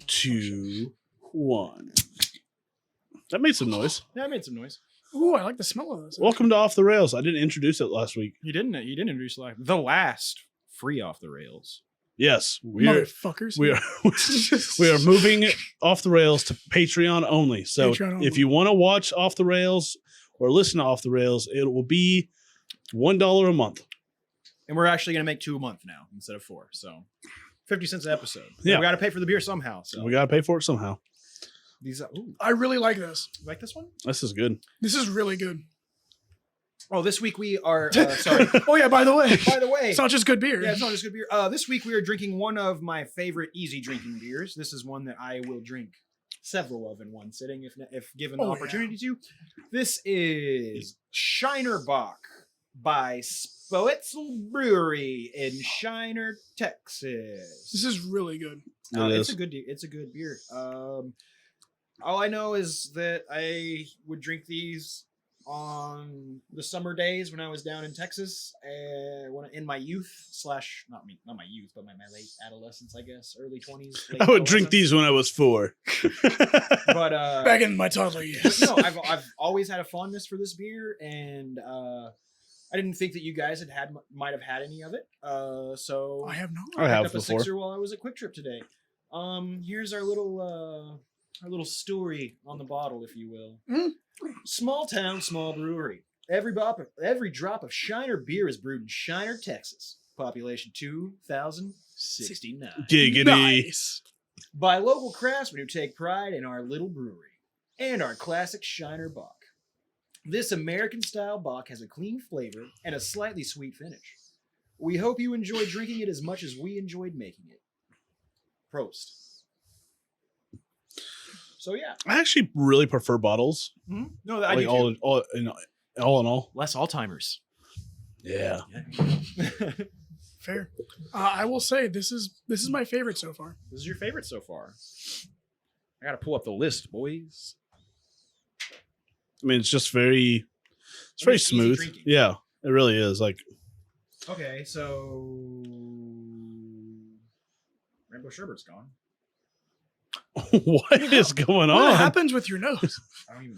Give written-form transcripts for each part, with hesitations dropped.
2, 1. That made some noise. Yeah, I made some noise. Ooh, I like the smell of this. Welcome to Off the Rails. I didn't introduce it last week. You didn't introduce the last free Off the Rails. Yes, we are Motherfuckers. we are moving Off the Rails to Patreon only. So Patreon only. if you want to watch Off the Rails or listen to Off the Rails, it will be $1 a month. And we're actually going to make 2 a month now instead of 4. So 50 cents an episode. Yeah. We got to pay for the beer somehow. So We got to pay for it somehow. these ooh, I really like this. you like this one? This is good. This is really good. Oh, this week we are sorry. Oh yeah, by the way. By the way, It's not just good beer. yeah, it's not just good beer. This week we are drinking one of my favorite easy drinking beers. This is one that I will drink several of in one sitting if given the Oh, opportunity to. This is Shiner Bock by Spoetzel Brewery in Shiner, Texas. This is really good. It's a good beer. All I know is that I would drink these on the summer days when I was down in Texas, when in my youth / not my youth, but my late adolescence, I guess, early 20s. I would drink these when I was 4. But Back in my toddler years. no, I've always had a fondness for this beer, and I didn't think that you guys might have had any of it. So I have not. I have picked up a before. sixer while I was at Quick Trip today. Here's our little story on the bottle, if you will. Mm. Small town, small brewery. Every drop of Shiner beer is brewed in Shiner, Texas. Population 2,069. Giggity. Nice. By local craftsmen who take pride in our little brewery and our classic Shiner Bock. This American-style Bock has a clean flavor and a slightly sweet finish. We hope you enjoy drinking it as much as we enjoyed making it. Prost. So yeah, I actually really prefer bottles. no, I Like do too. all in all. Less Alzheimer's. Yeah. Fair. I will say this is my favorite so far. This is your favorite so far. I gotta pull up the list, boys. I mean, it's just very It's easy smooth. drinking. Yeah, it really is. Like, Okay, so Rainbow Sherbet's gone. what is going What on? happens with your nose? I don't even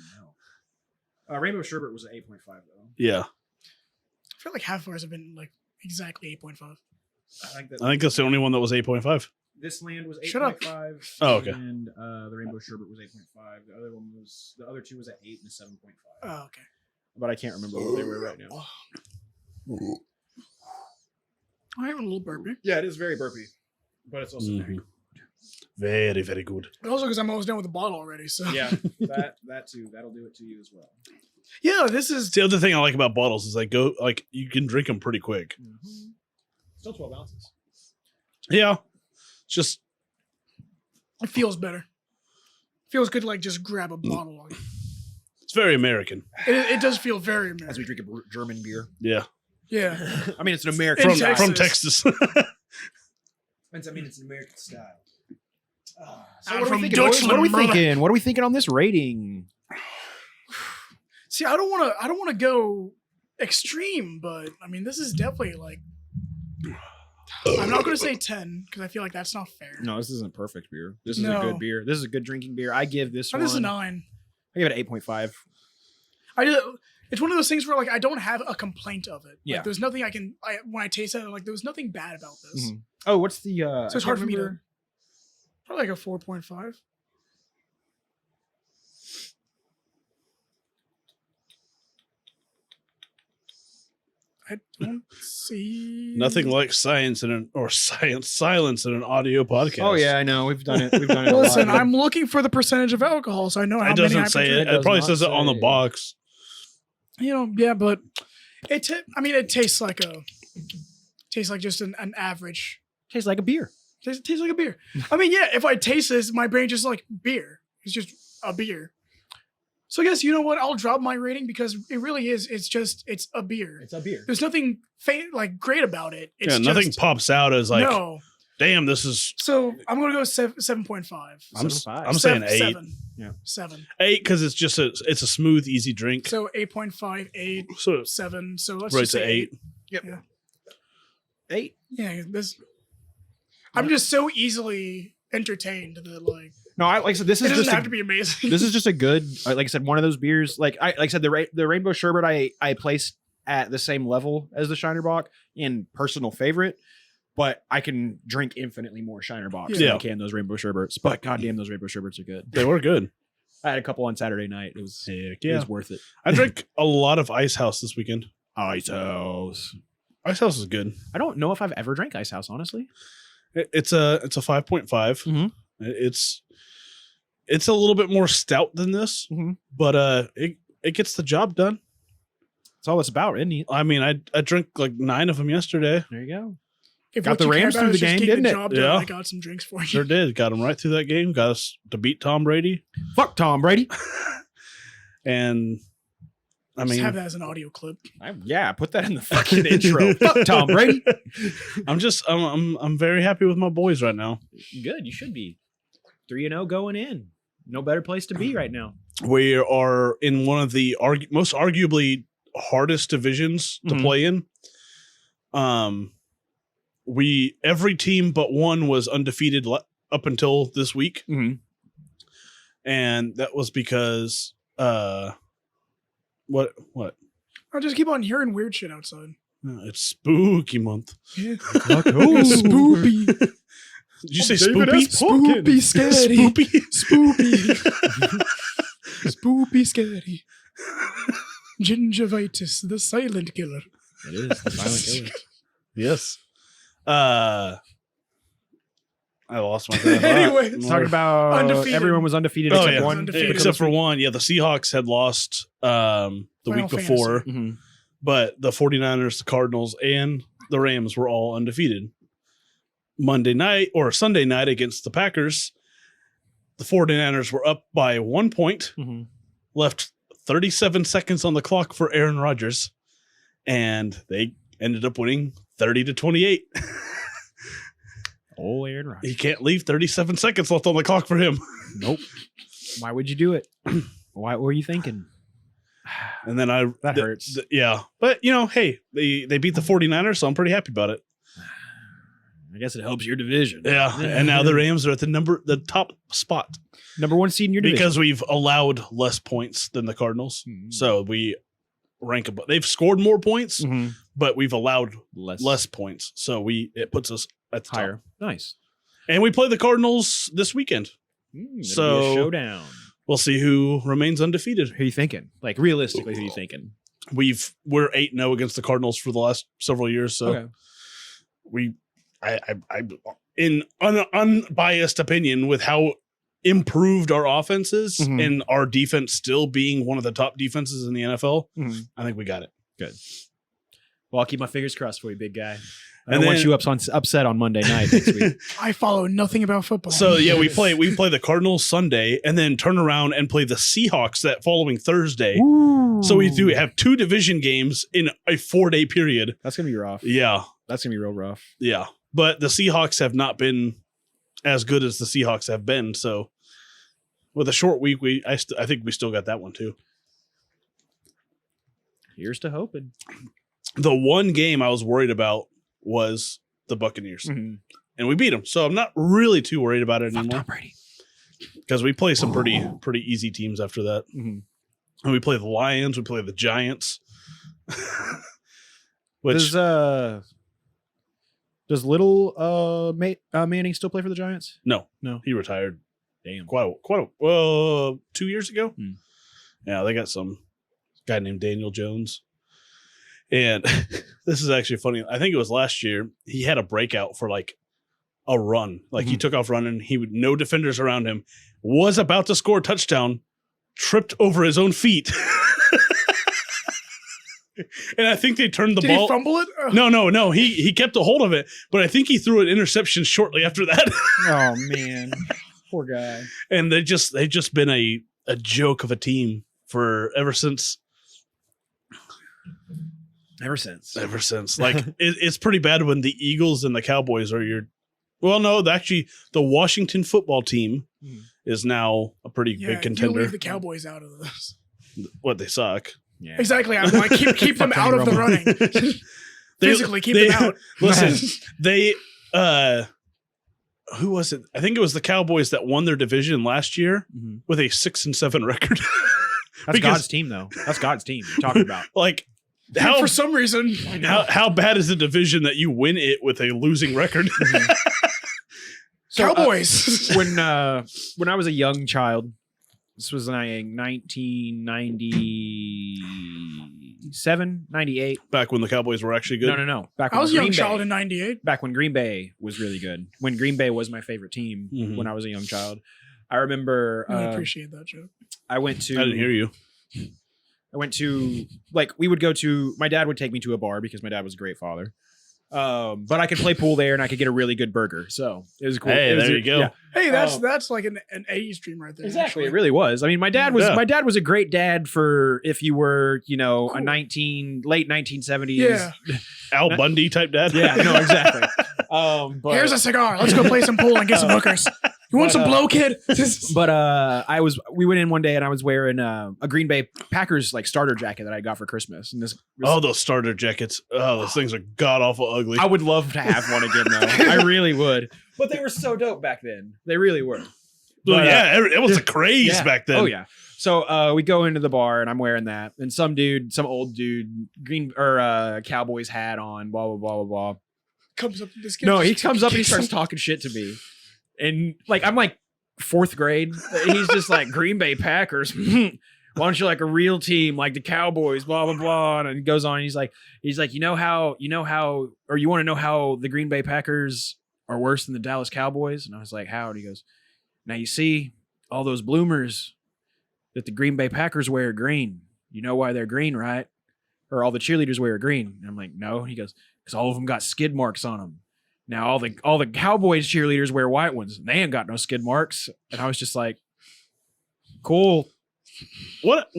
know. Rainbow Sherbet was at 8.5 though. Yeah, I feel like half of ours have been like exactly 8.5. I think I think that's the only one that was 8.5. this land was Shut up. 8.5. Oh, okay. And the Rainbow Sherbet was 8.5. The other two was at 8 and 7.5. Oh, okay. But I can't remember what they were right now. I have a little burpee. Yeah, it is very burpy, but it's also very Mhm. Very, very good. Also because I'm almost done with the bottle already. So yeah. That too. That'll do it to you as well. yeah, this is It's the other thing I like about bottles is you can drink them pretty quick. Still 12 ounces. Yeah, it's just it feels better. Feels good to like just grab a bottle. it's very American. It does feel very As we American. drink a German beer. Yeah, Yeah. I mean, it's an American In style. from Texas. Texas. I mean, it's an American style. So I'm what are from we thinking? Deutschland, What are we brother. thinking? What are we thinking on this rating? See, I don't want to go extreme, but I mean, this is definitely like. I'm not going to say 10 because I feel like that's not fair. No, this isn't perfect beer. This is a No. good beer. This is a good drinking beer. I give this Oh, one. this is a 9. I give it an 8.5. It's one of those things where like I don't have a complaint of it. Yeah. Like, there's nothing when I taste it, I'm like there was nothing bad about this. Mhm. Oh, what's the? So it's hard for me to. Probably like a 4.5. I don't see Nothing like silence in an audio podcast. Oh yeah, I know. We've done it. We've done it. Listen, a lot. I'm looking for the percentage of alcohol, so I know how It many I doesn't have to say drink. it. It It does probably not says it on the say. box. Yeah, but it tastes like just an average. Tastes like a beer. Tastes like a beer. I mean, yeah, if I taste this, my brain just like beer. It's just a beer. So I guess, you know what? I'll drop my rating because it really is. It's a beer. It's a beer. There's nothing great about it. It's Yeah, nothing just, pops out as like, no. damn, this is. So I'm going to go 7.5. I'm saying 8. 7. Yeah. 7. 8 because it's just it's a smooth, easy drink. So 8.5, 8, So 7. So let's right just to say 8. Yep. Yeah. 8. Yeah, this. I'm just so easily entertained that like No, like I said, this it is doesn't just have to be amazing. this is just a good, like I said, one of those beers. Like I said, the Rainbow Sherbet I placed at the same level as the Shiner Bock in personal favorite, but I can drink infinitely more Shiner Bocks than Yeah. I can those Rainbow Sherbets. But goddamn, those Rainbow Sherbets are good. They were good. I had a couple on Saturday night. It was Heck it was worth it. I drank a lot of Ice House this weekend. Ice House. Ice House is good. I don't know if I've ever drank Ice House, honestly. It's a 5.5. Mhm. It's a little bit more stout than this, Mhm. but it gets the job done. That's all it's about, isn't it? I mean, I drank like 9 of them yesterday. There you go. If Got what the you care Rams about through is the just game, getting didn't the it? job done, Yeah. I got some drinks for you. Sure did. Got them right through that game. Got us to beat Tom Brady, Fuck Tom Brady. and I Just mean, have that as an audio clip. Yeah, put that in the fucking intro. Fuck Tom Brady. I'm very happy with my boys right now. Good, you should be 3-0 going in. No better place to be right now. We are in one of the most arguably hardest divisions to Mhm. play in. Every team but one was undefeated up until this week, Mm-hmm. and that was because what I just keep on hearing weird shit outside. it's spooky month. Yeah. Oh, Spoopy. Did you say David spoopy? S. Pumpkin. Spoopy scary. Spoopy. Spoopy. Spoopy scary. Gingivitis, the silent killer. It is the silent killer. Yes. I lost my train of thought. Anyway, Let's talk about Undefeated. everyone was undefeated Oh, except yeah. one. Undefeated. Except for one. Yeah, the Seahawks had lost the Final week before, Fantasy. Mhm. but the 49ers, the Cardinals, and the Rams were all undefeated. Monday night or Sunday night against the Packers, the 49ers were up by 1 point, Mhm. left 37 seconds on the clock for Aaron Rodgers, and they ended up winning 30-28. Oh, Aaron Rodgers. He can't leave 37 seconds left on the clock for him. Nope. Why would you do it? What were you thinking? And then That hurts. yeah. But, hey, they beat the 49ers, so I'm pretty happy about it. I guess it helps your division. Yeah. And now the Rams are at the top spot Number one seed in your division. because we've allowed less points than the Cardinals. Mhm. So we rank above. They've scored more points, Mhm. but we've allowed less less points. So it puts us at the higher. top. Nice. And we play the Cardinals this weekend. That'll So- be a showdown. We'll see who remains undefeated. Who are you thinking? Like realistically, who are you thinking? We're 8-0 against the Cardinals for the last several years. So I in unbiased opinion with how improved our offense is Mhm. and our defense still being one of the top defenses in the NFL, Mhm. I think we got it. Well, I'll keep my fingers crossed for you, big guy. I And don't want then- you upset on Monday night next week. I follow nothing about football. So yeah, we play the Cardinals Sunday and then turn around and play the Seahawks that following Thursday. So we do have 2 division games in a 4-day period. That's gonna be rough. Yeah. That's gonna be real rough. Yeah. But the Seahawks have not been as good as the Seahawks have been. So with a short week, I think we still got that one too. Here's to hoping. The one game I was worried about was the Buccaneers, Mm-hmm. and we beat them. So I'm not really too worried about it Fuck anymore Tom Brady. because we play some pretty easy teams after that. Mhm. And we play the Lions, we play the Giants. Which Does little Manning still play for the Giants? no, he retired quite a 2 years ago. Hmm. Yeah, they got some guy named Daniel Jones. And this is actually funny. I think it was last year. He had a breakout for like a run. Like he took off running. He would no defenders around him. Was about to score a touchdown. Tripped over his own feet. And I think they turned the Did ball. he fumble it? No. He kept a hold of it, but I think he threw an interception shortly after that. Oh man, poor guy. And they've just been a joke of a team for ever since. Ever since. Like it's pretty bad when the Eagles and the Cowboys are your. Well, no, actually, the Washington football team is now a pretty Yeah, big you contender. leave the Cowboys out of this. What they suck. Yeah. Exactly. I want to keep them Fuck out of the Tony running. Physically keep them out. Listen, they who was it? I think it was the Cowboys that won their division last year with a 6-7 record. That's Because- God's team, though. That's God's team you're talking about. Like, how for some reason, how bad is the division that you win it with a losing record? So, Cowboys. when I was a young child, this was like 1997, 98. Back when the Cowboys were actually good. No. Back I when was a young Green child Bay, in '98. back when Green Bay was really good. When Green Bay was my favorite team Mhm. when I was a young child. I remember I appreciate that joke. I went to I didn't hear you. I went to we would go to my dad would take me to a bar because my dad was a great father. But I could play pool there and I could get a really good burger. So it was cool. Hey, It was there you go. Hey, that's like an 80s dream right there. Exactly. actually. It really was. I mean, my dad was Yeah. a great dad for if you were, a late 1970s. Yeah. Al Bundy type dad. Yeah, no, exactly. But Here's a cigar. Let's go play some pool and get some hookers. You want some blow, kid? But we went in one day and I was wearing a Green Bay Packers like starter jacket that I got for Christmas. And this Oh, those starter jackets. Oh, those things are god awful ugly. I would love to have one again though. I really would. But they were so dope back then. They really were. Well, but, yeah, it was a craze Yeah. back then. Oh yeah. So we go into the bar and I'm wearing that, and some old dude, Cowboys hat on, blah blah blah blah blah. Comes up to this kid. No, he comes up and he starts talking shit to me, and like I'm like fourth grade. He's just like Green Bay Packers. Why don't you like a real team like the Cowboys? Blah blah blah. And he goes on. And he's like, you know how, or you want to know how the Green Bay Packers are worse than the Dallas Cowboys? And I was like, how? And he goes, now you see all those bloomers that the Green Bay Packers wear are green. You know why they're green, right? Or all the cheerleaders wear green. And I'm like, no. And he goes, because all of them got skid marks on them. Now all the Cowboys cheerleaders wear white ones. And they ain't got no skid marks. And I was just like, cool. What?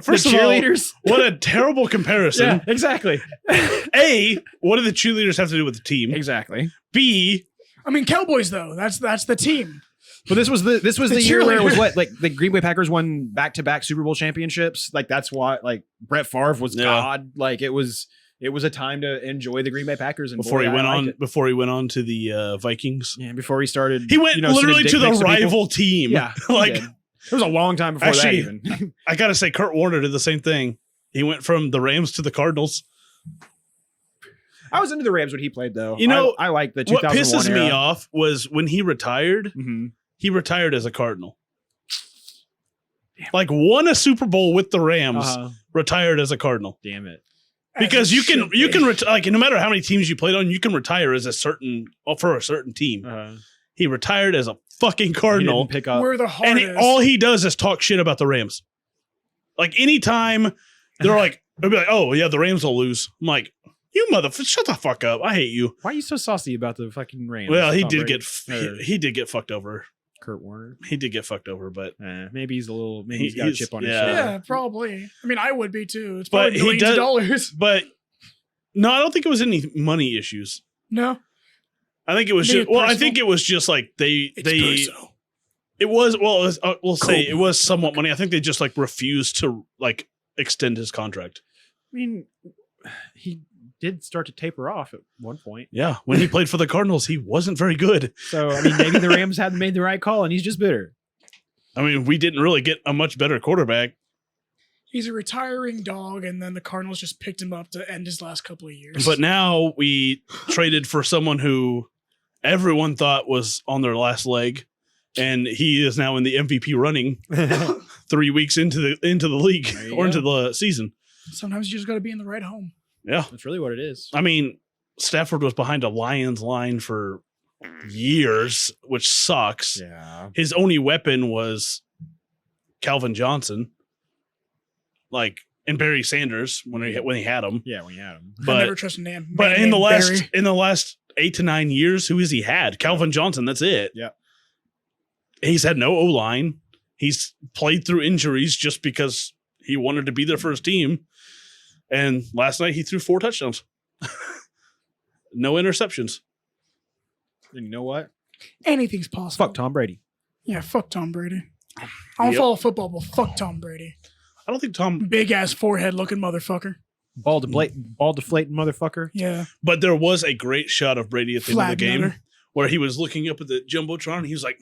First the of all, cheerleaders? what a terrible comparison. Yeah, exactly. A, what do the cheerleaders have to do with the team? Exactly. B, I mean, Cowboys though. That's the team. But this was the The year where it was cheerleader. what, like the Green Bay Packers won back-to-back Super Bowl championships. Like that's why like Brett Favre was Yeah. God. Like it was a time to enjoy the Green Bay Packers. And before boy, he I went liked on it. before he went on to the Vikings. Yeah, before he started. He went sending literally dick to the pics people. rival team. Yeah, he like did. It was a long time before Actually, that even. I gotta say, Kurt Warner did the same thing. He went from the Rams to the Cardinals. I was into the Rams when he played though. You know, I like the What 2001 pisses era. me off was when he retired. Mhm. He retired as a Cardinal. Like won a Super Bowl with the Rams, Uh-huh. retired as a Cardinal. Damn it. Because As you it can should you be. can like no matter how many teams you played on, you can retire as a certain for a certain team. He retired as a fucking He Cardinal, didn't pick up. Where the and hardest. all he does is talk shit about the Rams. Like anytime they're like, they'll be like, "Oh yeah, the Rams will lose." I'm like, "You motherfucker, shut the fuck up! I hate you." Why are you so saucy about the fucking Rams? Well, he Tom did Brady? get Or he did get fucked over. Kurt Warner. He did get fucked over, but Maybe he's he's got a He's- chip on his yeah. shoulder. Yeah, probably. I mean, I would be too. It's But probably he millions does- of dollars. but no, I don't think it was any money issues. No, I think it was Maybe just well, I personal? think it was just like they it's personal. it was well, it was, we'll say Cool. it was somewhat money. I think they just like refused to like extend his contract. I mean, he did start to taper off at one point. Yeah, when he played for the Cardinals, he wasn't very good. So, I mean, maybe the Rams hadn't made the right call and he's just bitter. I mean, we didn't really get a much better quarterback. He's a retiring dog, and then the Cardinals just picked him up to end his last couple of years. But now we traded for someone who everyone thought was on their last leg, and he is now in the MVP running 3 weeks into the league There you or into go. the season. sometimes you just got to be in the right home. Yeah, That's really what it is. I mean, Stafford was behind a Lions line for years, which sucks. Yeah. His only weapon was Calvin Johnson, like and Barry Sanders when he had him. Yeah, when you had him. I But never trust a man. But man in the named last Barry. in the last 8 to 9 years, who has he had? Calvin Johnson. That's it. Yeah. He's had no O line. He's played through injuries just because he wanted to be their first team. And last night he threw 4 touchdowns, no interceptions. And you know what? anything's possible. Fuck Tom Brady. Yeah, fuck Tom Brady. I don't Yep. follow football, but fuck Tom Brady. I don't think Tom, Big ass forehead looking motherfucker. Ball deflating motherfucker. Yeah. but there was a great shot of Brady at the end of Flag the game nutter. where he was looking up at the jumbotron. And he was like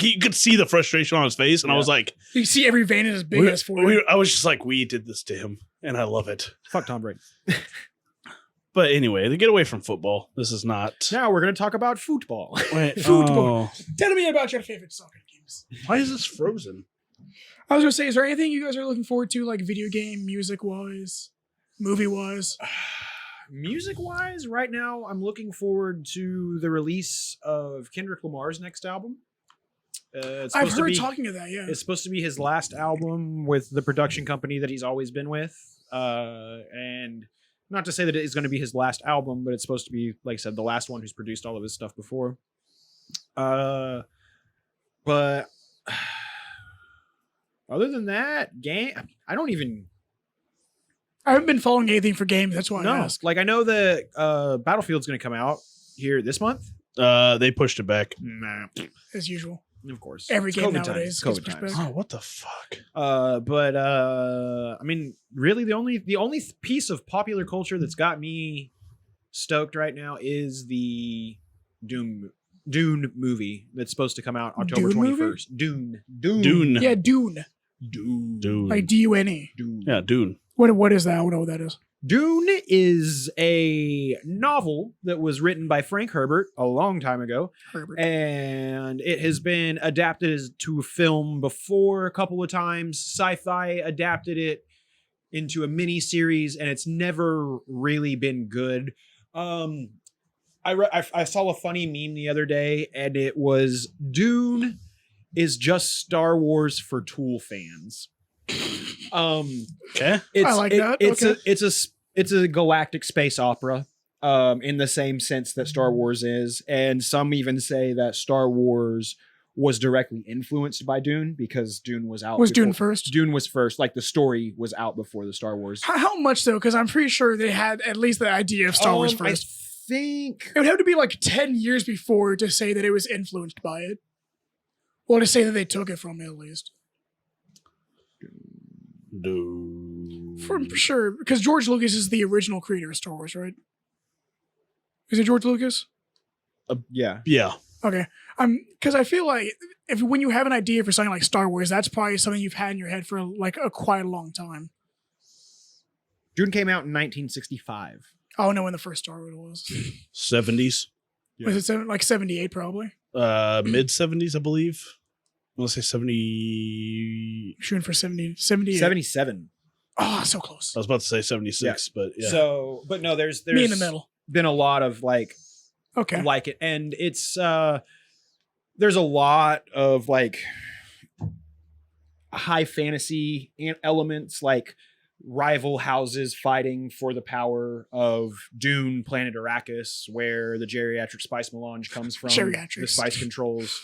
you could see the frustration on his face, and I was like, You see every vein is as big as for you. I was just like, we did this to him, and I love it. Fuck Tom Brady. But anyway, to get away from football, this is not. Now we're going to talk about football. Wait, Football. oh, Tell me about your favorite soccer games. why is this frozen? I was gonna say, is there anything you guys are looking forward to, like video game, music wise, movie wise? Music wise, right now, I'm looking forward to the release of Kendrick Lamar's next album. It's I've supposed to heard be- talking of that. Yeah, It's supposed to be his last album with the production company that he's always been with. And not to say that it is going to be his last album, but it's supposed to be, like I said, the last one who's produced all of his stuff before. But other than that, I don't even I haven't been following anything for games. That's why I know. asked. Like, I know that Battlefield's going to come out here this month. They pushed it back. Nah, As usual, of course. every It's game COVID nowadays times. gets COVID pushed times. back. Oh, what the fuck? But I mean, really, the only piece of popular culture that's got me stoked right now is the Dune movie that's supposed to come out October Dune movie? 21st. Dune. Dune. Yeah, Dune, Dune. like Dune. Dune. Yeah, Dune. What is that? I don't know what that is. Dune is a novel that was written by Frank Herbert a long time ago, Herbert. and it has been adapted to film before a couple of times. Sci-fi adapted it into a mini series, and it's never really been good. I saw a funny meme the other day, and it was Dune is just Star Wars for Tool fans. Okay. I like that. Okay. It's a galactic space opera, in the same sense that Star Wars is, and some even say that Star Wars was directly influenced by Dune because Dune was out. Was Dune before- first? Dune was first. Like the story was out before the Star Wars. How much though? Because I'm pretty sure they had at least the idea of Star Wars I first. think It would have to be like 10 years before to say that it was influenced by it, or to say that they took it from it at least. Dune. For sure, because George Lucas is the original creator of Star Wars, right? Is it George Lucas? yeah. Yeah. Okay. Because I feel like when you have an idea for something like Star Wars, that's probably something you've had in your head for like a quite long time. Dune came out in 1965. I don't know when the first Star Wars was. 70s. Yeah. Was it like 78 probably? Mid 70s, I believe. I want to say 70. Shooting for 78. 77. Oh, so close. I was about to say 76, but yeah. So, but no, there's Me in the middle. been a lot of like Okay. it, and it's there's a lot of like high fantasy elements, like rival houses fighting for the power of Dune, planet Arrakis, where the geriatric spice melange comes from. Geriatrics. The spice controls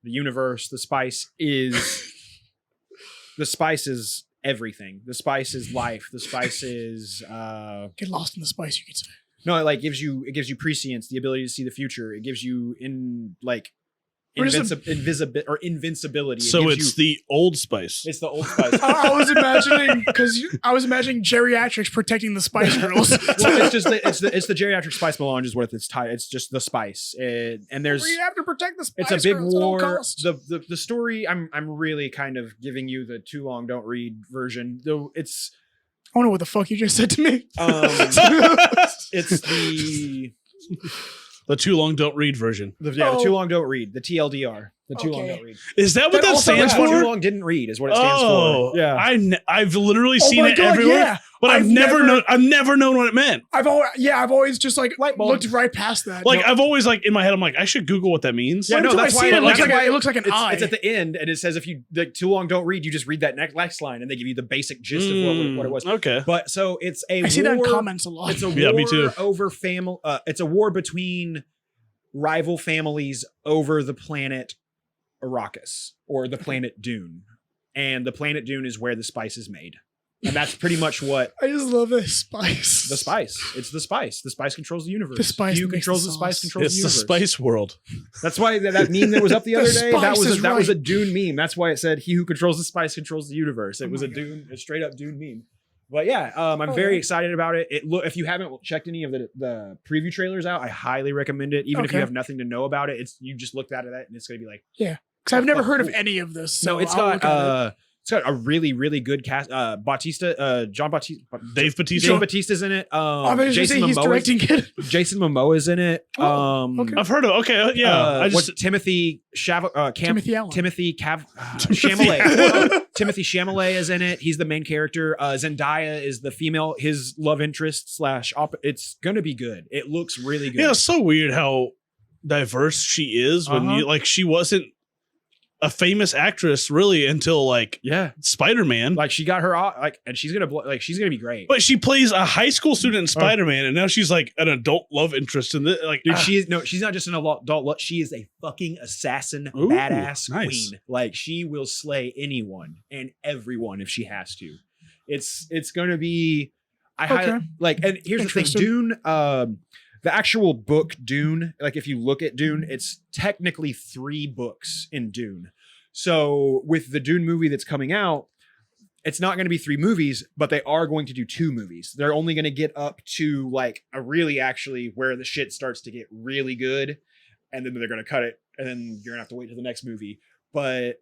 the universe. The spice is everything. The spice is life. The spice is Get lost in the spice, you could say. no, it like gives you prescience, the ability to see the future. It gives you Or is it- invincibility. It So gives it's you- the Old Spice. it's the old spice. I was imagining geriatrics protecting the Spice Girls. Well, it's the geriatric spice melange is what it's tied. It's just the spice, and there's we have to protect the Spice it's a big Girls at all war. costs. The story. I'm really kind of giving you the too long don't read version. Though it's I don't know what the fuck you just said to me. it's the The too long don't read version. the Oh. too long don't read, the TLDR, the too long Okay. don't read. Is that what That that also stands has for? Too long didn't read is what it stands Oh, for. Yeah. I've literally Oh seen my it God, everywhere, yeah. but I've never known what it meant. I've always just like Light bulb. looked right past that. Like I've always like in my head, I'm like, I should Google what that means. Yeah, no, Until I that's see why it, that's why it looks like an eye. it's at the end, and it says if you like too long don't read, you just read that next line, and they give you the basic gist of what it was. Okay. But so it's a I see that in war. comments a lot. It's a Yeah, war me too. over family. It's a war between rival families over the planet Arrakis or the planet Dune, and the planet Dune is where the spice is made, and that's pretty much what I just love this spice. the spice. It's the spice. The spice controls the universe. The spice Who that makes controls the the spice sauce. controls It's the the universe. Spice World. That's why that meme that was up the other day. That spice is was a right. Dune meme. That's why it said "He who controls the spice controls the universe." It Oh was my a God. Dune, a straight up Dune meme. But yeah, I'm Oh, very yeah. excited about it. If you haven't checked any of the preview trailers out, I highly recommend it. Even if you Okay. have nothing to know about it, you just looked at it and it's gonna be like, Because I've never heard of cool. any of this. So no, it's I'll look at it. got a really really good cast. John Bautista, Dave Bautista. Dave Bautista's in it. I was gonna Jason say he's directing it. Jason Momoa's in it. Oh, okay. I've heard of. Okay, yeah. I just Timothy Timothy Allen. Chalamet. Timothy Chalamet is in it. He's the main character. Zendaya is the female, his love interest / It's gonna be good. It looks really good. yeah. It's so weird how diverse she is when Uh-huh. you like. She wasn't a famous actress really until like yeah. Spider-Man. Like she got her and she's gonna she's gonna be great. But she plays a high school student in Spider-Man, and now she's like an adult love interest in this. Like, Dude, she's not just an adult. She is a fucking assassin, Ooh, badass nice. queen. Like she will slay anyone and everyone if she has to. It's gonna be. Okay. And here's the thing, Interesting. Dune. The actual book Dune. Like if you look at Dune, it's technically 3 books in Dune. So with the Dune movie that's coming out, it's not going to be 3 movies, but they are going to do 2 movies. They're only going to get up to like a really actually where the shit starts to get really good. And then they're going to cut it. And then you're going to have to wait till the next movie. But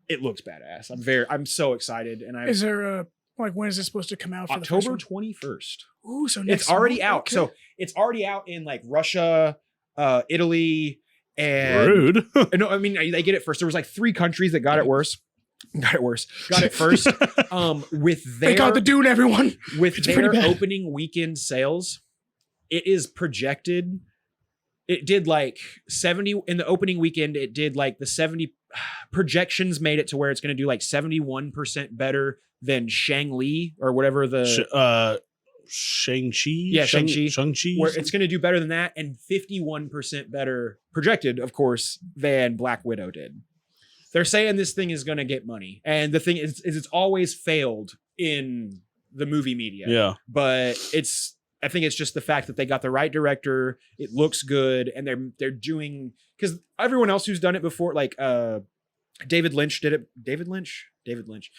it looks badass. I'm so excited. And Is there a when is this supposed to come out for October the first 21st. one? Ooh, so next It's already month? out. Okay. So it's already out in like Russia, Italy, and rude. no, I mean they get it first. There was like 3 countries that got it worse. Got it first. With They got the Dune, everyone. with It's pretty their bad. opening weekend sales, it is projected. It did like 70 in the opening weekend. It did like the 70 projections made it to where it's going to do like 71% better than Shang-Li or whatever the Shang-Chi? Yeah, Shang-Chi. Shang-Chi? where it's going to do better than that, and 51% better projected, of course, than Black Widow did. They're saying this thing is going to get money, and the thing is it's always failed in the movie media. Yeah. But I think it's just the fact that they got the right director. It looks good, and they're doing, because everyone else who's done it before, like David Lynch did it. David Lynch.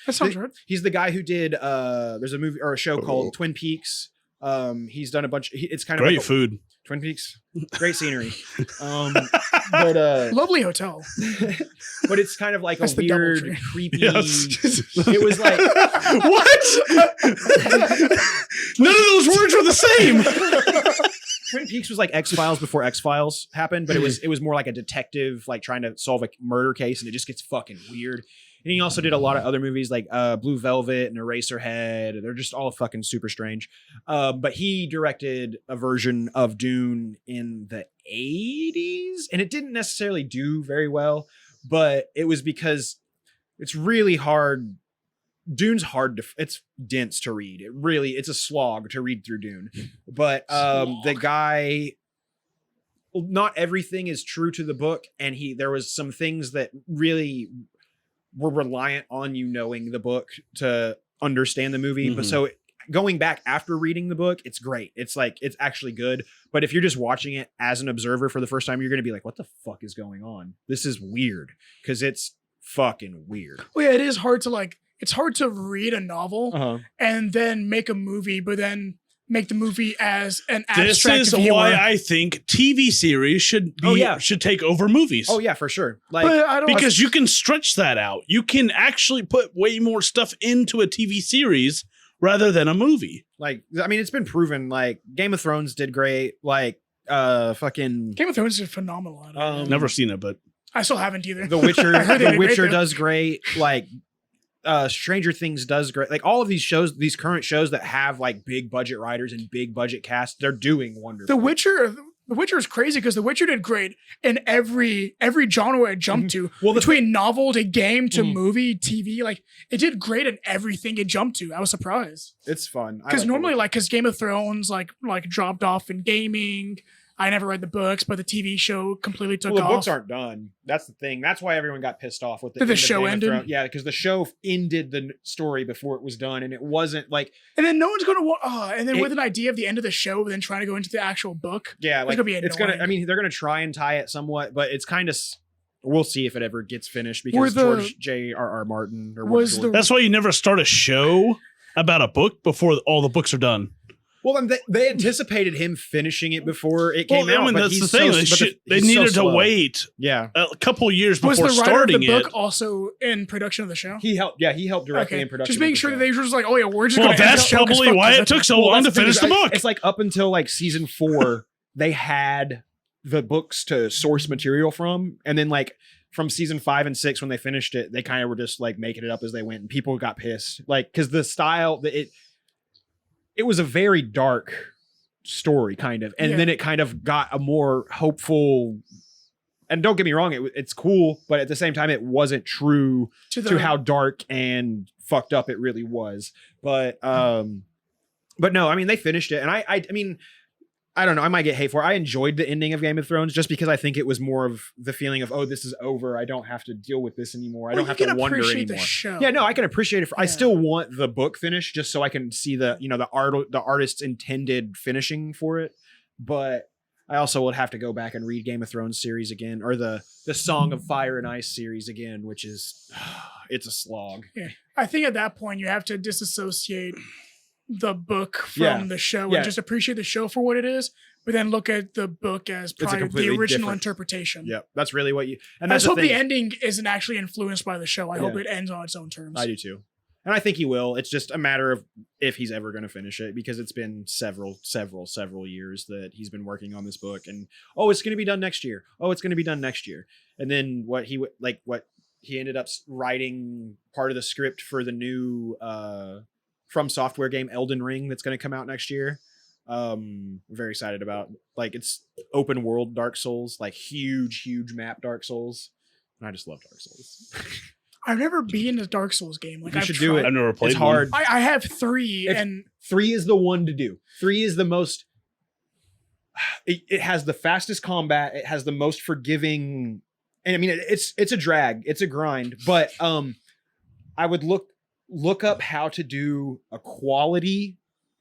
That sounds right. He's the guy who did. There's a movie or a show called Twin Peaks. He's done a bunch. It's kind of Great like food. Twin Peaks, great scenery. But Lovely hotel. but it's kind of like That's a the weird, DoubleTree. creepy. Yes. It was like What? None of those words were the same. Twin Peaks was like X-Files before X-Files happened, but it was more like a detective, like trying to solve a murder case, and it just gets fucking weird. And he also did a lot of other movies like Blue Velvet and Eraserhead. They're just all fucking super strange. But he directed a version of Dune in the 80s, and it didn't necessarily do very well, but it was because it's really hard. Dune's hard to, it's dense to read. It's a slog to read through Dune. But the guy, not everything is true to the book, and there was some things that really were reliant on you knowing the book to understand the movie. But Mhm. so going back after reading the book, it's great. It's like, it's actually good. But if you're just watching it as an observer for the first time, you're going to be like, what the fuck is going on? This is weird. Because it's fucking weird. Well, yeah, it is hard to it's hard to read a novel Uh-huh. and then make a movie, but then make the movie as an This abstract is viewer. why I think TV series should take over movies. Oh yeah, for sure. Like, But I don't Because you can stretch that out. You can actually put way more stuff into a TV series rather than a movie. like, I mean, it's been proven. Like, Game of Thrones did great. Like, fucking Game of Thrones is phenomenal. Never seen it, but I still haven't either. The Witcher. I heard they The did great, Witcher though. does great. Like, Stranger Things does great. Like, all of these shows, these current shows that have like big budget writers and big budget casts, they're doing wonderful. The Witcher is crazy because The Witcher did great in every genre it jumped to. Well, Between novel to game to Mhm. movie, TV, like it did great in everything it jumped to. I was surprised It's fun I because like normally, it. because Game of Thrones, like dropped off in gaming. I never read the books, but the TV show completely took Well, the off. books aren't done. That's the thing. That's why everyone got pissed off with Did the end of show Game of ended? Thrones. Yeah, because the show ended the story before it was done, and it wasn't like, And then no one's gonna and then It- with an idea of the end of the show, but then trying to go into the actual book. yeah, like gonna be it's gonna. annoying. I mean, they're gonna try and tie it somewhat, but it's kind of. We'll see if it ever gets finished Were because the- George J.R.R. Martin or Was George- the- that's why you never start a show about a book before all the books are done. Well, then they anticipated him finishing it before it came Well, out. I mean, but that's the he's thing. so- They he's so needed to slow. wait Yeah, a couple years Was before the writer of starting the it. book also in production of the show? he helped. Yeah, he helped directly in production. Just of making the sure show. that they were just like, oh yeah, we're just Well, going to that's probably why it took so long to that's the thing finish is, the book. It's like up until like season 4, they had the books to source material from, and then like from season 5 and 6 when they finished it, they kind of were just like making it up as they went, and people got pissed, like because the style it was a very dark story kind of, and Yeah. then it kind of got a more hopeful. And don't get me wrong, it's cool, but at the same time, it wasn't true to how dark and fucked up it really was. But no, I mean, they finished it, and I mean, I don't know, I might get hate for it. I enjoyed the ending of Game of Thrones just because I think it was more of the feeling of, oh, this is over. I don't have to deal with this anymore. I don't have to wonder anymore. The show. Yeah, no, I can appreciate it. I Yeah. still want the book finished just so I can see the artist's intended finishing for it. But I also would have to go back and read Game of Thrones series again, or the Song of Fire and Ice series again, which is it's a slog. I think at that point you have to disassociate the book from Yeah. the show Yeah. and just appreciate the show for what it is, but then look at the book as a probably the completely original different- interpretation. Yep, that's really what you. And I that's just hope thing. the ending isn't actually influenced by the show. I hope Yeah. it ends on its own terms. I do too. And I think he will. It's just a matter of if he's ever going to finish it, because it's been several years that he's been working on this book, and it's going to be done next year. Oh, it's going to be done next year. And then what he ended up writing part of the script for the new From Software game Elden Ring that's going to come out next year. We're very excited about. Like, it's open world Dark Souls, like huge map Dark Souls. And I just love Dark Souls. I've never been a Dark Souls game. Like You I've should do tried. I've never played It's hard. I have 3, If- and 3 is the one to do. 3 is the most. It has the fastest combat. It has the most forgiving, and I mean it's a drag. It's a grind. But I would look up how to do a quality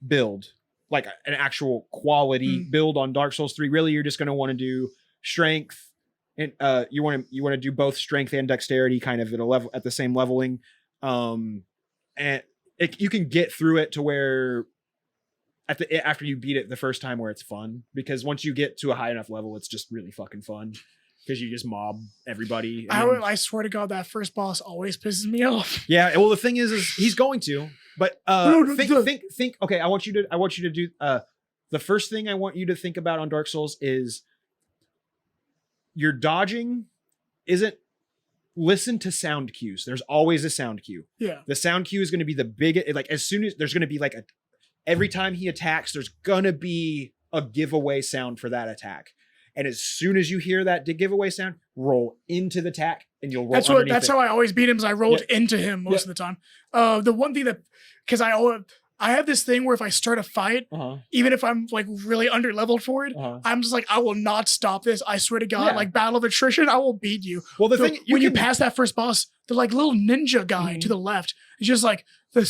build, like an actual quality build on Dark Souls 3. Really, you're just going to want to do strength, and you want to do both strength and dexterity kind of at the same leveling, and you can get through it to where after you beat it the first time, where it's fun, because once you get to a high enough level, it's just really fucking fun because you just mob everybody. I swear to God, that first boss always pisses me off. Yeah, well, the thing is he's going to, but No, think. Okay, I want you to do the first thing I want you to think about on Dark Souls is your dodging isn't. Listen to sound cues. There's always a sound cue. Yeah. The sound cue is going to be the biggest. Like, as soon as there's going to be like every time he attacks, there's going to be a giveaway sound for that attack. And as soon as you hear that giveaway sound, roll into the attack, and you'll roll. That's how I always beat him. Is I rolled into him most of the time. The one thing because I have this thing where if I start a fight, even if I'm like really under leveled for it, I'm just like, I will not stop this. I swear to God, like battle of attrition, I will beat you. Well, the So thing when you pass that first boss, the like little ninja guy to the left, he's just like the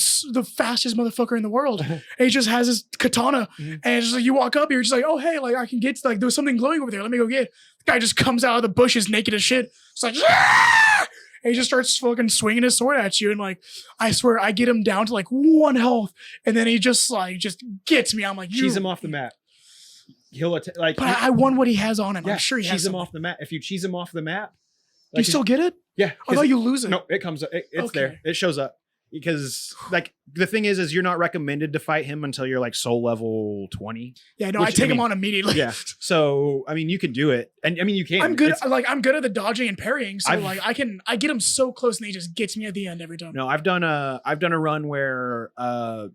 fastest motherfucker in the world. And he just has his katana, and it's just like you walk up, you're just like, oh hey, like I can get like there's something glowing over there. Let me go get it. The guy just comes out of the bushes naked as shit. It's like. "Ah!" And he just starts fucking swinging his sword at you, and like I swear I get him down to like 1 health, and then he just gets me. I'm like, cheese him off the map. He'll like. But I won what he has on him. Yeah, I'm sure he has cheese him something. off the map. If you cheese him off the map, Do you still get it? yeah. I thought you lose it. No, it comes up. It's Okay. there. It shows up. Because like the thing is you're not recommended to fight him until you're like soul level 20. Yeah, no, Which, I take I mean, him on immediately. Yeah. So I mean you can do it. And I mean you can. I'm good. It's- I'm good at the dodging and parrying. So I've- like I get him so close, and he just gets me at the end every time. No, I've done a run where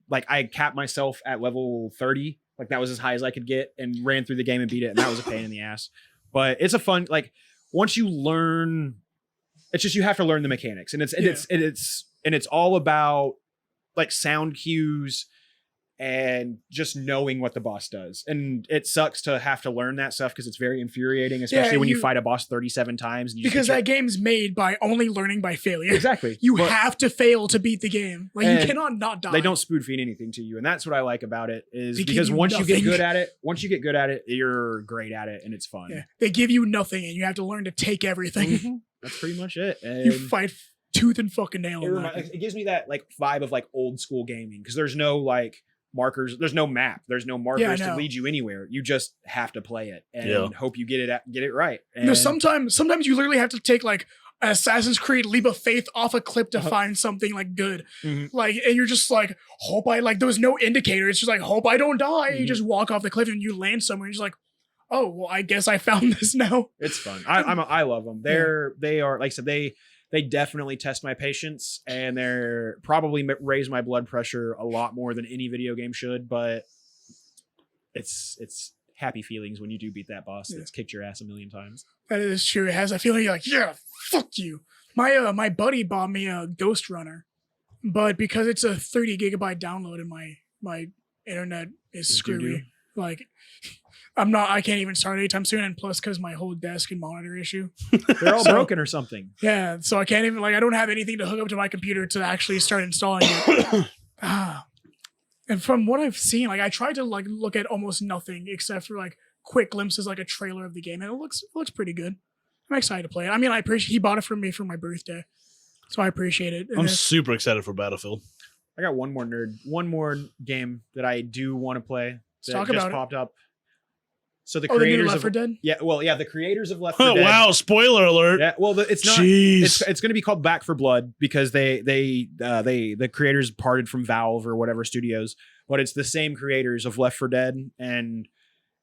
like I capped myself at level 30. Like that was as high as I could get, and ran through the game and beat it, and that was a pain in the ass. But it's a fun, like once you learn, it's just you have to learn the mechanics, and it's all about like sound cues and just knowing what the boss does. And it sucks to have to learn that stuff because it's very infuriating, especially when you fight a boss 37 times. And you Because that game's made by only learning by failure. exactly. You But have to fail to beat the game. Like you And cannot not die. they don't spoon feed anything to you, and that's what I like about it. Is They give because you once you get nothing. good at it, you're great at it, and it's fun. Yeah, they give you nothing, and you have to learn to take everything. That's pretty much it. You And fight tooth and fucking nail. It gives me that like vibe of like old school gaming because there's no like markers, there's no map, there's no markers to lead you anywhere. You just have to play it and hope you get it right. And sometimes you literally have to take like Assassin's Creed leap of faith off a cliff to find something like good. Like, and you're just like, hope I like, there was no indicator. It's just like, hope I don't die. You just walk off the cliff and you land somewhere. And you're just like, oh, well, I guess I found this now. It's fun. I love them. They are, like I said, they definitely test my patience and they're probably raise my blood pressure a lot more than any video game should, but it's happy feelings when you do beat that boss that's kicked your ass a million times. That is true. It has a feeling you're like, yeah, fuck you. My buddy bought me a Ghost Runner, but because it's a 30 gigabyte download and my internet is screwy, like I can't even start anytime soon. And plus, because my whole desk and monitor issue, they're all broken or something. Yeah, so I can't even I don't have anything to hook up to my computer to actually start installing it. And from what I've seen, I tried to look at almost nothing except for quick glimpses, like a trailer of the game, and it looks pretty good. I'm excited to play it. I mean, I appreciate he bought it for me for my birthday, so I appreciate it. I'm super excited for Battlefield. I got one more game that I do want to play. Let's talk about popped up. So the creators the Left 4 Dead? The creators of Left 4 Dead. Wow, spoiler alert. Yeah, well, it's not. Jeez. It's going to be called Back 4 Blood because the creators parted from Valve or whatever studios, but it's the same creators of Left 4 Dead, and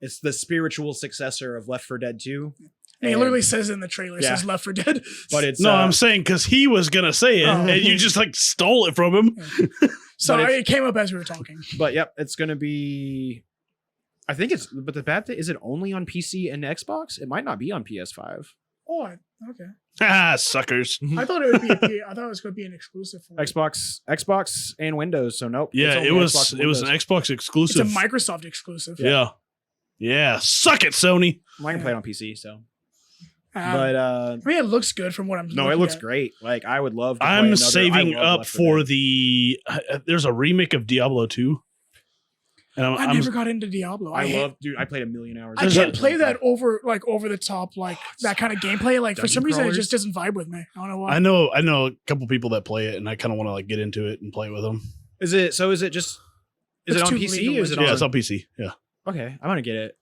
it's the spiritual successor of Left 4 Dead 2. And he literally says in the trailer, it says Left 4 Dead. But it's I'm saying because he was gonna say it, and you just stole it from him. Yeah. Sorry, it came up as we were talking. But yep, it's gonna be. I think it's, but the bad thing is it only on PC and Xbox? It might not be on PS5. Oh, okay. Ah, suckers. I thought it would be. I thought it was going to be an exclusive for Xbox and Windows. So nope. Yeah, it was an Xbox exclusive. It's a Microsoft exclusive. Yeah. Suck it, Sony. I can play it on PC. So. But I mean, it looks good from what I'm. No, it looks great. I would love. To I'm saving up for the. There's a remake of Diablo 2. And I never got into Diablo. I played 1 million hours. I can't play that over the top, that kind of gameplay. For some reason, it just doesn't vibe with me. I don't know why. I know a couple people that play it, and I kind of want to get into it and play with them. Is it on PC? Is it on? Yeah, it's on PC. Yeah. Okay, I'm gonna get it.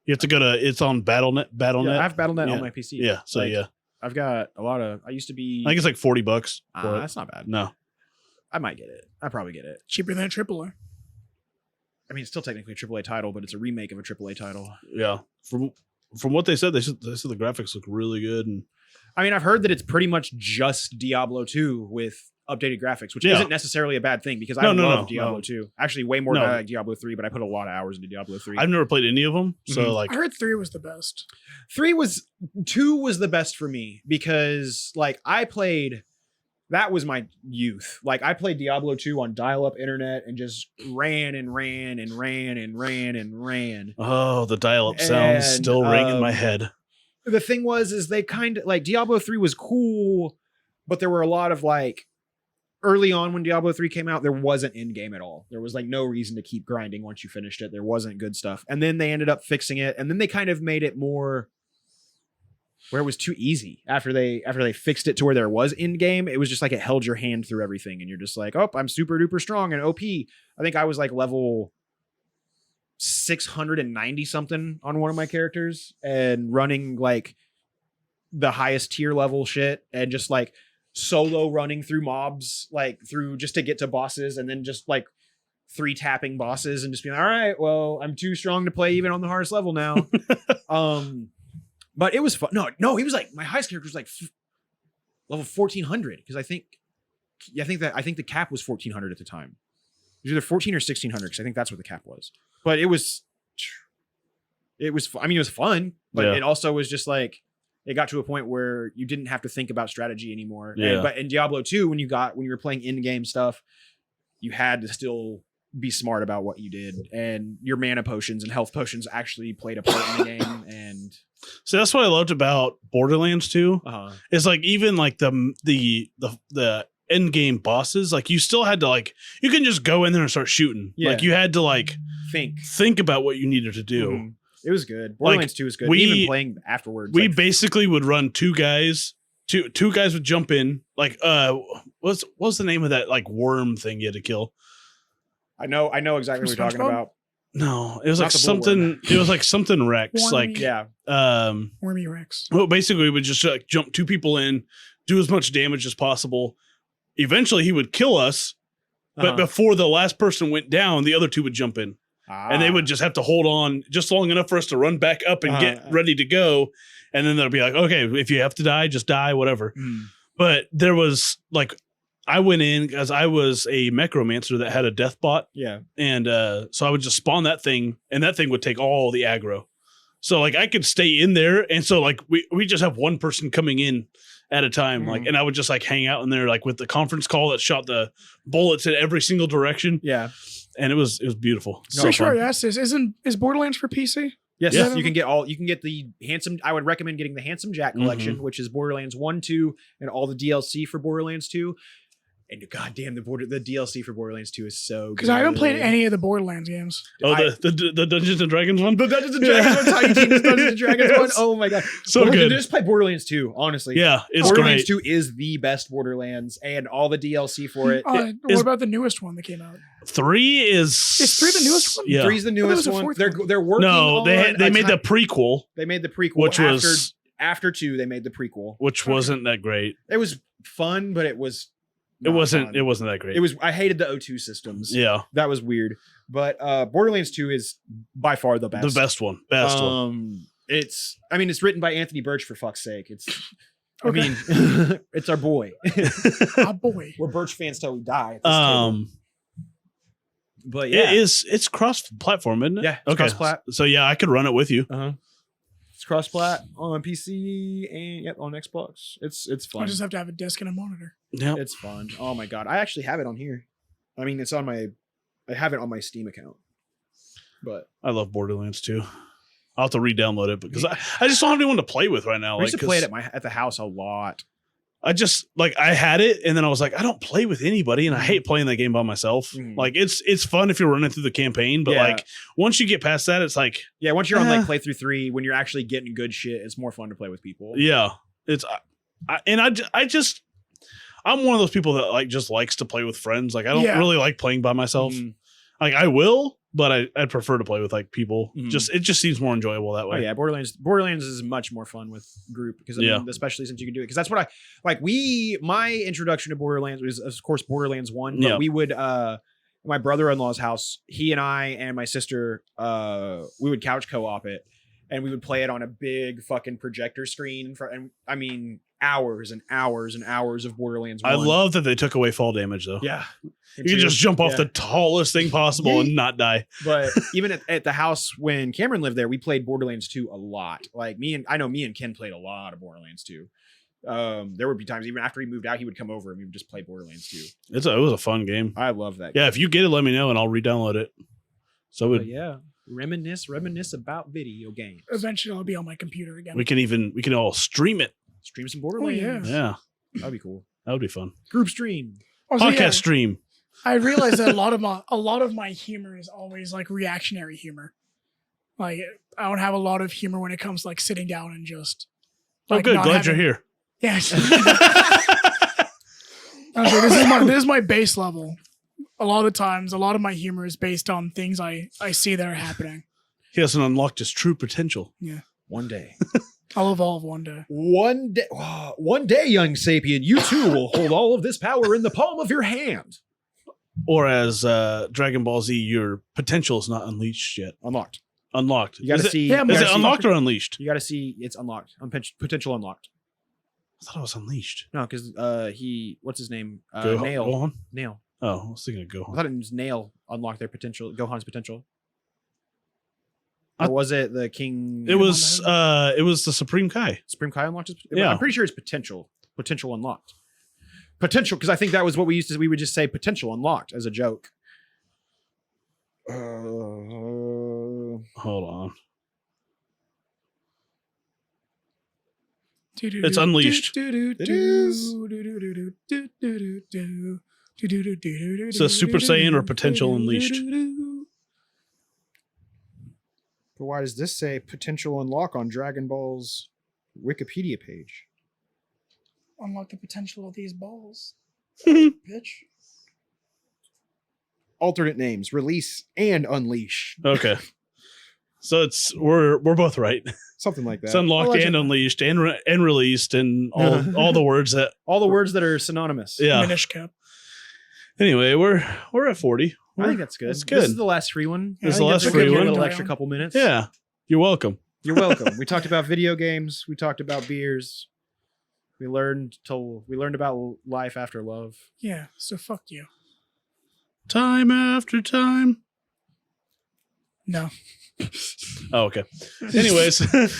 You have to go to. It's on Battle.net. Yeah, I have Battle.net on my PC. Yeah. So I've got a lot of. I used to be. I think it's $40. That's not bad. No. I might get it. I probably get it. Cheaper than a AAA. I mean, it's still technically a AAA title, but it's a remake of a AAA title. Yeah. From what they said the graphics look really good. And I mean, I've heard that it's pretty much just Diablo 2 with updated graphics, which isn't necessarily a bad thing because I love Diablo 2. Actually, way more than I like Diablo 3, but I put a lot of hours into Diablo 3. I've never played any of them, so I heard 3 was the best. 2 was the best for me because I played. That was my youth. I played Diablo 2 on dial-up internet and just ran and ran and ran and ran and ran. Oh, the dial-up sounds still ring in my head. The thing is they kind of Diablo 3 was cool, but there were a lot of early on when Diablo 3 came out, there wasn't in-game at all. There was no reason to keep grinding once you finished it. There wasn't good stuff. And then they ended up fixing it. And then they kind of made it more where it was too easy after they fixed it to where there was in game. It was just it held your hand through everything. And you're just oh, I'm super duper strong and OP. I think I was level 690 something on one of my characters and running the highest tier level shit and just solo running through mobs, through just to get to bosses and then just 3 tapping bosses and just being all right, well, I'm too strong to play even on the hardest level now. But it was fun. No, he was my highest character was level 1400 because I think the cap was 1400 at the time. It was either 14 or 1600 because I think that's what the cap was. But it was I mean, it was fun, but it also was just it got to a point where you didn't have to think about strategy anymore. Yeah. But in Diablo 2, when you were playing in-game stuff, you had to still be smart about what you did, and your mana potions and health potions actually played a part in the game. And so that's what I loved about Borderlands 2. It's even the end game bosses, you still had to you can just go in there and start shooting. Yeah. You had to think about what you needed to do. Mm-hmm. It was good. Borderlands 2 was good. Even playing afterwards. We basically would run 2 guys two guys would jump in. Like what's the name of that like worm thing you had to kill? I know exactly what From you're talking SpongeBob? about. No, it was Not like the something. bullworm. It was like something Rex. Wormy. Like Yeah. Wormy Rex. well, basically, we would just like jump two people in, do as much damage as possible. Eventually, he would kill us, but Uh-huh. before the last person went down, the other two would jump in, and they Ah. would just have to hold on just long enough for us to run back up and get ready to go. And then they'll be like, "Okay, if you have to die, just die, whatever." Mm. But there was like, I went in because I was a necromancer that had a death bot. Yeah. And so I would just spawn that thing, and that thing would take all the aggro. So like I could stay in there, and so like we just have one person coming in at a time, like, and I would just like hang out in there like with the conference call that shot the bullets in every single direction, Yeah. and it was beautiful. So Pretty sure fun. I asked this. Is Borderlands for PC? Yes, Yeah. you can get the handsome. I would recommend getting the Handsome Jack collection, which is Borderlands 1, 2, and all the DLC for Borderlands 2. And goddamn, the DLC for Borderlands 2 is so good. Because I haven't played any of the Borderlands games. Oh, the Dungeons and Dragons one, The Dungeons and Dragons one, Tiny Tina's Dungeons and Dragons one. Yes. Oh my god, so good. Just play Borderlands 2, honestly. Yeah, it's Borderlands great. 2 is the best Borderlands, and all the DLC for it. What is- about the newest one that came out? 3 is Is 3 the newest one? Yeah. 3's the thought it newest was the one. fourth They're working. No, on they made the prequel, they made the prequel, which was after 2. They made the prequel. which wasn't that great. It was fun, but it was. It not wasn't. fun. It wasn't that great. It was. I hated the O2 systems. Yeah, That was weird. But Borderlands 2 is by far the best. the best one. Best one. It's. I mean, it's written by Anthony Birch, for fuck's sake. It's. Okay. I mean, it's our boy. Ah, boy. We're Birch fans till we die. At this table. But yeah, It's cross-platform, isn't it? Yeah, it's cross-plat. So yeah, I could run it with you. It's cross-plat on PC and on Xbox. It's I fun. just have to have a desk and a monitor. Yeah. It's fun. Oh my god, I actually have it on here. I mean, it's on my. I have it on my Steam account. But I love Borderlands too. I'll have to re-download it because I just don't have anyone to play with right now. I used to 'cause play it at the house a lot. I just like I had it and then I was like, I don't play with anybody and I hate playing that game by myself. Mhm. Like it's fun if you're running through the campaign, but Yeah. like once you get past that, it's like Yeah, once you're on like playthrough 3, when you're actually getting good shit, it's more fun to play with people. yeah, it's I'm one of those people that like just likes to play with friends. Like I don't Yeah. really like playing by myself. Mhm. Like I will, but I'd prefer to play with like people. Mhm. It just seems more enjoyable that Oh way. yeah, Borderlands is much more fun with group because I Yeah. mean, especially since you can do it. Because that's what I like. My introduction to Borderlands was of course Borderlands 1, but Yeah. we would my brother-in-law's house, he and I and my sister we would couch co-op it, and we would play it on a big fucking projector screen in front, and I mean hours and hours and hours of Borderlands 1. I love that they took away fall damage though. Yeah. You can just jump off Yeah. the tallest thing possible and not die. But even at the house when Cameron lived there, we played Borderlands 2 a lot. Like me and Ken played a lot of Borderlands 2. There would be times even after he moved out, he would come over and we would just play Borderlands 2. It was a fun game. I love that. Yeah, if you get it, let me know and I'll re-download it. So But yeah, reminisce about video games. Eventually, I'll be on my computer again. we can all stream it. Stream some Borderlands. Yeah, That'd be cool. that would be fun. Group stream. Also, Podcast yeah, stream. I realize that a lot of my humor is always like reactionary humor. Like I don't have a lot of humor when it comes to, like sitting down and just. Oh, like, good. not Glad having- you're here. Yes. This is my base level. A lot of times, a lot of my humor is based on things I see that are happening. He hasn't unlocked his true potential. One day. I'll evolve one day. One day, young sapien, you too will hold all of this power in the palm of your hand. Or as Dragon Ball Z, your potential is not unleashed yet. Unlocked. Unlocked. You gotta is see. Yeah, you but- Is gotta it see- unlocked or unleashed? You gotta see it's unlocked. Potential unlocked. I thought it was unleashed. No, because what's his name? Go on. Nail. Oh, I was thinking of I Gohan. thought it was Nail unlocked their potential, Gohan's potential. I- Or was it the King? It was the Supreme Kai. Supreme Kai unlocked his. Yeah. I'm pretty sure it's potential. Potential unlocked. Potential, because I think that was what we used to. We would just say potential unlocked as a joke. Hold on. It's unleashed. It is. So Super Saiyan or potential unleashed? But why does this say potential unlock on Dragon Ball's Wikipedia page? Unlock the potential of these balls. Bitch. Alternate names: release and unleash. Okay. So we're both right. Something like that. It's unlocked Allegedly. and unleashed and and released and all the words that. All the words that are synonymous. Yeah. Minish cap. Anyway, we're at 40. I think that's good. That's good. This is the last free one. Yeah, This is I the think last that's a free good one. A to little die extra on. couple minutes. Yeah. You're welcome. You're welcome. We talked about video games. We talked about beers. We learned about life after love. Yeah, so fuck you. Time after time. No. Oh, okay. Anyways, It's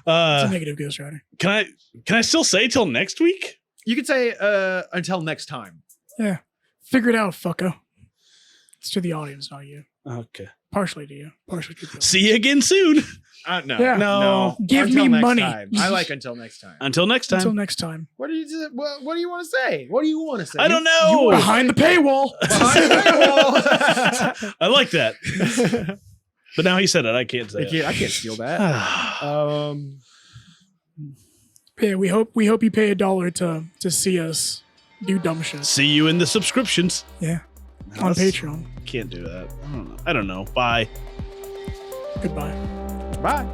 a negative Ghost Rider. can I still say till next week? You could say until next time. Yeah. Figure it out, fucko. It's to the audience, not you. Okay. Partially to you. Partially to the audience. See you again soon. No. Yeah. No. Give Until me next money. time. I like until next time. Until next time. Until next time. What do you want to say? What do you want to say? I don't know. Behind the paywall. I like that. But now he said it. I can't say I can't steal that. it. Yeah, we hope you pay $1 to see us do dumb shit. See you in the subscriptions. Yeah. On Patreon. Can't do that. I don't know. Bye. Goodbye. Bye.